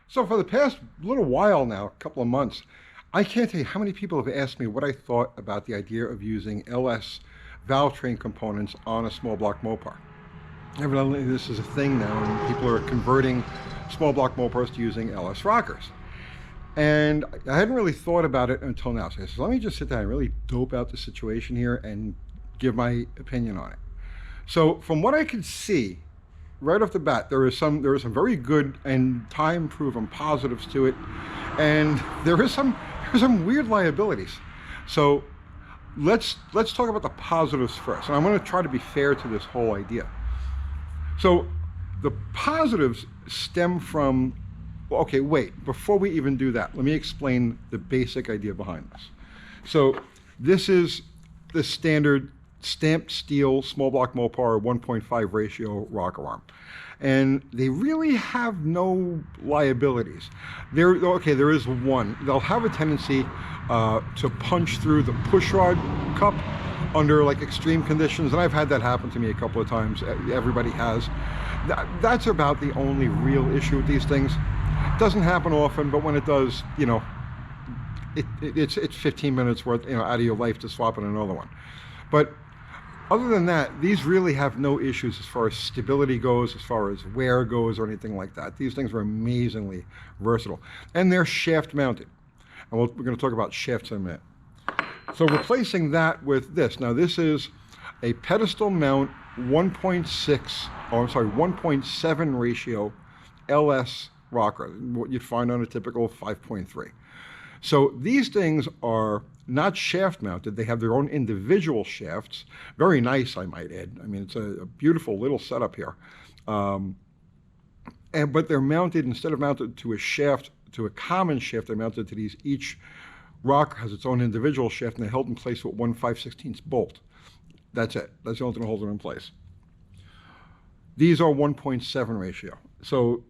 So for the past little while now, a couple of months, I can't tell you how many people have asked me what I thought about the idea of using LS valve train components on a small block Mopar. Evidently, this is a thing now, and people are converting small block Mopars to using LS rockers. And I hadn't really thought about it until now. So I said, let me just sit down and really dope out the situation here and give my opinion on it. So from what I could see, right off the bat, there is some very good and time-proven positives to it, and there's some weird liabilities. So let's talk about the positives first, and I'm going to try to be fair to this whole idea. So the positives stem from, okay, wait, before we even do that, let me explain the basic idea behind this. So this is the standard stamped steel small block Mopar 1.5 ratio rocker arm, and they really have no liabilities. There is one. They'll have a tendency to punch through the pushrod cup under like extreme conditions, and I've had that happen to me a couple of times. Everybody has. That's about the only real issue with these things. It doesn't happen often, but when it does, you know, it's 15 minutes worth, you know, out of your life to swap in another one. But other than that, these really have no issues as far as stability goes, as far as wear goes, or anything like that. These things are amazingly versatile, and they're shaft mounted. And we're going to talk about shafts in a minute. So replacing that with this. Now this is a pedestal mount 1.7 ratio LS rocker, what you'd find on a typical 5.3. So these things are not shaft mounted. They have their own individual shafts. Very nice, I might add. I mean, it's a beautiful little setup here. But they're mounted, instead of mounted to a shaft, to a common shaft, they're mounted to these. Each rocker has its own individual shaft, and they're held in place with 1 5/16 bolt. That's it. That's the only thing that holds them in place. These are 1.7 ratio. So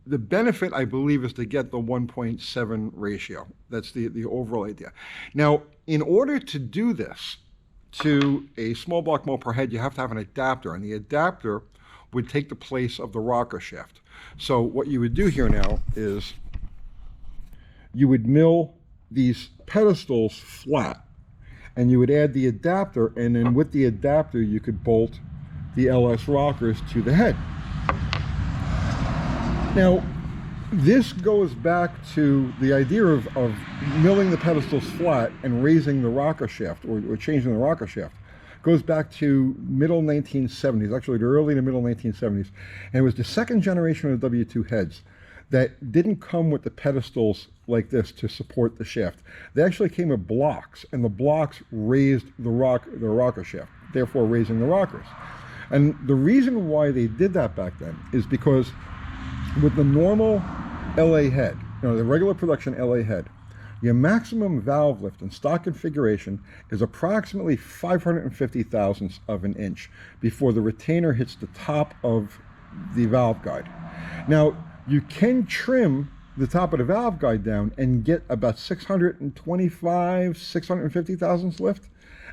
the benefit, I believe, is to get the 1.7 ratio. That's the overall idea. Now, in order to do this to a small block Mopar head, you have to have an adapter, and the adapter would take the place of the rocker shaft. So what you would do here now is you would mill these pedestals flat, and you would add the adapter, and then with the adapter you could bolt the LS rockers to the head. Now, this goes back to the idea of milling the pedestals flat and raising the rocker shaft, or changing the rocker shaft. Goes back to middle 1970s, actually the early to middle 1970s. And it was the second generation of W2 heads that didn't come with the pedestals like this to support the shaft. They actually came with blocks, and the blocks raised the rocker shaft, therefore raising the rockers. And the reason why they did that back then is because with the normal LA head, you know, the regular production LA head, your maximum valve lift in stock configuration is approximately 550 thousandths of an inch before the retainer hits the top of the valve guide. Now, you can trim the top of the valve guide down and get about 650 thousandths lift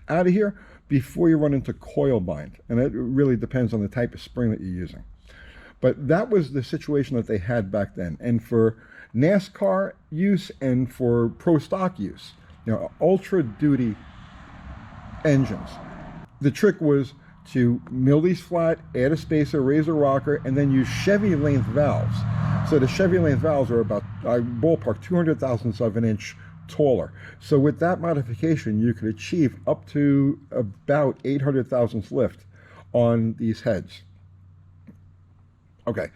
out of here before you run into coil bind. And it really depends on the type of spring that you're using. But that was the situation that they had back then. And for NASCAR use and for pro stock use, you know, ultra duty engines, the trick was to mill these flat, add a spacer, raise a rocker, and then use Chevy length valves. So the Chevy length valves are about, ballpark, 200 thousandths of an inch taller. So with that modification, you could achieve up to about 800 thousandths lift on these heads. Okay,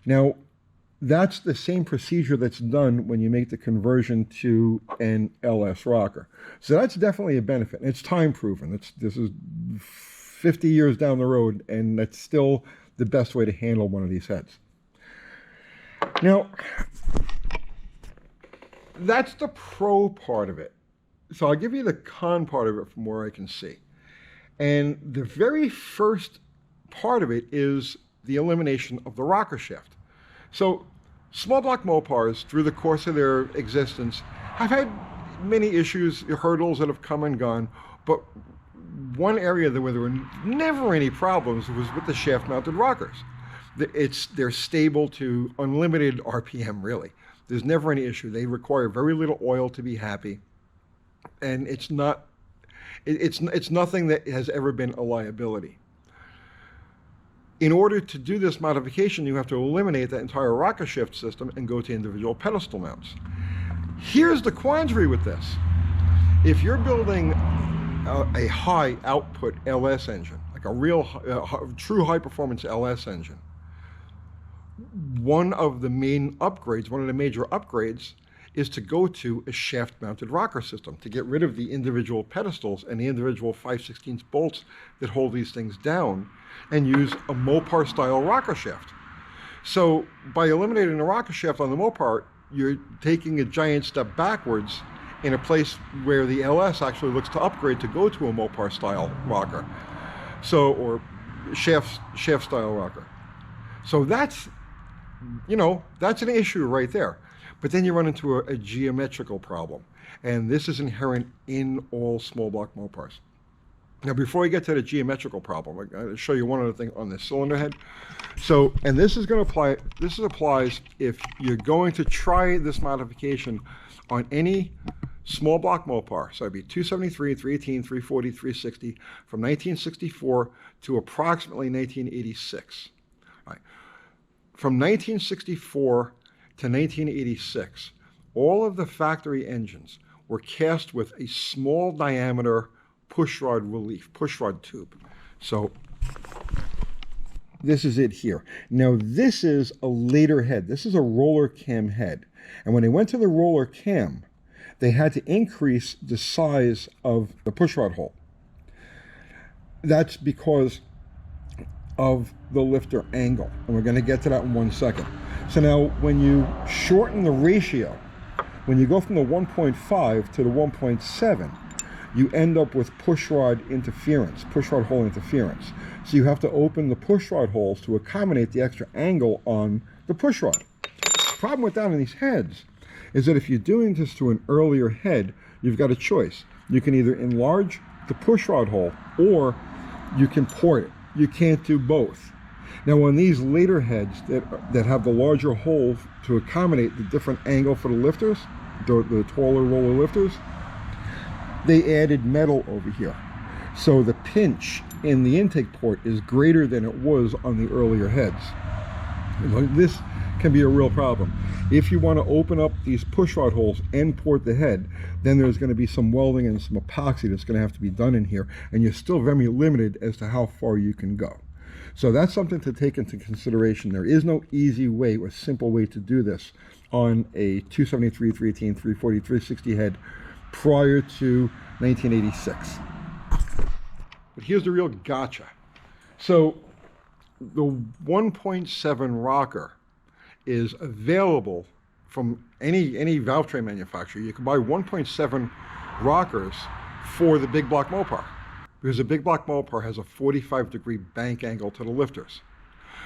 now that's the same procedure that's done when you make the conversion to an LS rocker. So that's definitely a benefit. It's time proven. This is 50 years down the road, and that's still the best way to handle one of these heads. Now, that's the pro part of it. So I'll give you the con part of it from where I can see. And the very first part of it is the elimination of the rocker shaft. So small block Mopars, through the course of their existence, have had many issues, hurdles that have come and gone, but one area where there were never any problems was with the shaft mounted rockers. They're stable to unlimited RPM, really. There's never any issue. They require very little oil to be happy, and it's nothing that has ever been a liability. In order to do this modification, you have to eliminate that entire rocker shift system and go to individual pedestal mounts. Here's the quandary with this. If you're building a high output LS engine, like a real true high performance LS engine, one of the major upgrades is to go to a shaft mounted rocker system to get rid of the individual pedestals and the individual 5/16 bolts that hold these things down, and use a Mopar style rocker shaft. So by eliminating the rocker shaft on the Mopar, you're taking a giant step backwards in a place where the LS actually looks to upgrade to go to a Mopar style rocker, or shaft style rocker. So that's an issue right there. But then you run into a geometrical problem, and this is inherent in all small block Mopars. Now, before we get to the geometrical problem, I'm going to show you one other thing on the cylinder head. So, and this is going to apply. This applies if you're going to try this modification on any small block Mopar. So it'd be 273, 318, 340, 360 from 1964 to approximately 1986. All right. From 1964 to 1986, all of the factory engines were cast with a small diameter pushrod tube. So this is it here. Now this is a later head. This is a roller cam head. And when they went to the roller cam, they had to increase the size of the pushrod hole. That's because of the lifter angle. And we're going to get to that in 1 second. So now when you shorten the ratio, when you go from the 1.5 to the 1.7, you end up with pushrod hole interference. So you have to open the pushrod holes to accommodate the extra angle on the pushrod. The problem with that in these heads is that if you're doing this to an earlier head, you've got a choice. You can either enlarge the pushrod hole or you can port it. You can't do both. Now on these later heads that have the larger hole to accommodate the different angle for the lifters, the taller roller lifters, they added metal over here. So the pinch in the intake port is greater than it was on the earlier heads. This can be a real problem. If you want to open up these pushrod holes and port the head, then there's going to be some welding and some epoxy that's going to have to be done in here, and you're still very limited as to how far you can go. So that's something to take into consideration. There is no easy way or simple way to do this on a 273, 318, 340, 360 head prior to 1986. But here's the real gotcha. So the 1.7 rocker is available from any valve train manufacturer. You can buy 1.7 rockers for the big block Mopar, because a big block Mopar has a 45-degree bank angle to the lifters.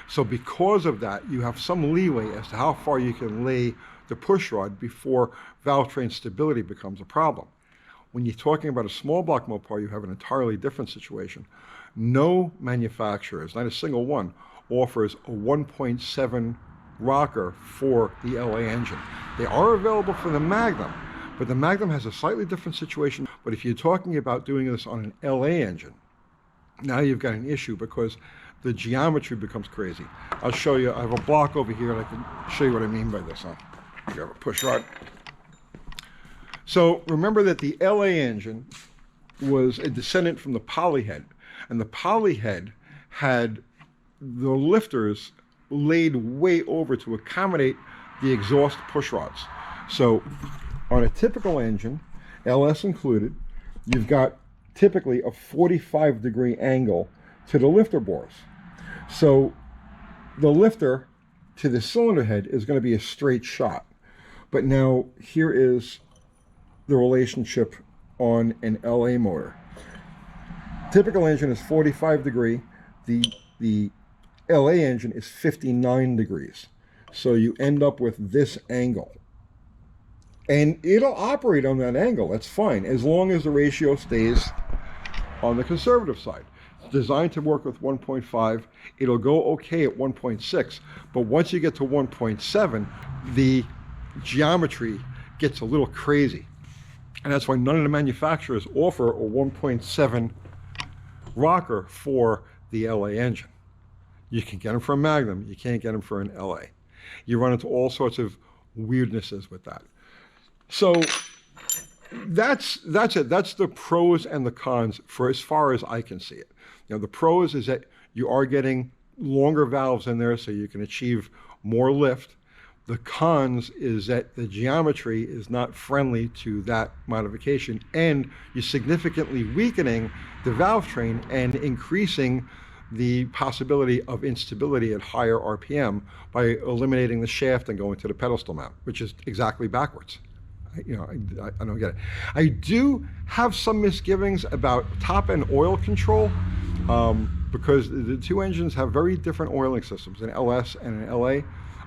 So because of that, you have some leeway as to how far you can lay the pushrod before valve train stability becomes a problem. When you're talking about a small block Mopar, you have an entirely different situation. No manufacturers, not a single one, offers a 1.7 rocker for the LA engine. They are available for the Magnum, but the Magnum has a slightly different situation. But if you're talking about doing this on an LA engine, now you've got an issue because the geometry becomes crazy. I'll show you. I have a block over here, and I can show you what I mean by this. You have a push rod. So remember that the LA engine was a descendant from the polyhead, and the polyhead had the lifters laid way over to accommodate the exhaust push rods. So on a typical engine, LS included, you've got typically a 45-degree angle to the lifter bores. So the lifter to the cylinder head is going to be a straight shot. But now here is the relationship on an LA motor. Typical engine is 45 degree. The LA engine is 59 degrees. So you end up with this angle. And it'll operate on that angle. That's fine, as long as the ratio stays on the conservative side. designed to work with 1.5. It'll go okay at 1.6, but once you get to 1.7, the geometry gets a little crazy. And that's why none of the manufacturers offer a 1.7 rocker for the LA engine. You can get them for a Magnum, you can't get them for an LA. You run into all sorts of weirdnesses with that. So that's it. That's the pros and the cons for as far as I can see it. You know, the pros is that you are getting longer valves in there so you can achieve more lift. The cons is that the geometry is not friendly to that modification, and you're significantly weakening the valve train and increasing the possibility of instability at higher RPM by eliminating the shaft and going to the pedestal mount, which is exactly backwards. I don't get it. I do have some misgivings about top-end oil control because the two engines have very different oiling systems, an LS and an LA,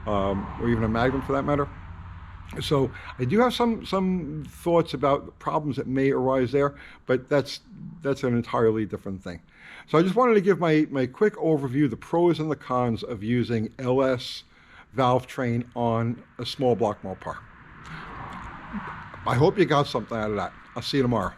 or even a Magnum for that matter. So I do have some thoughts about problems that may arise there, but that's an entirely different thing. So I just wanted to give my quick overview, the pros and the cons of using LS valve train on a small block Mopar. I hope you got something out of that. I'll see you tomorrow.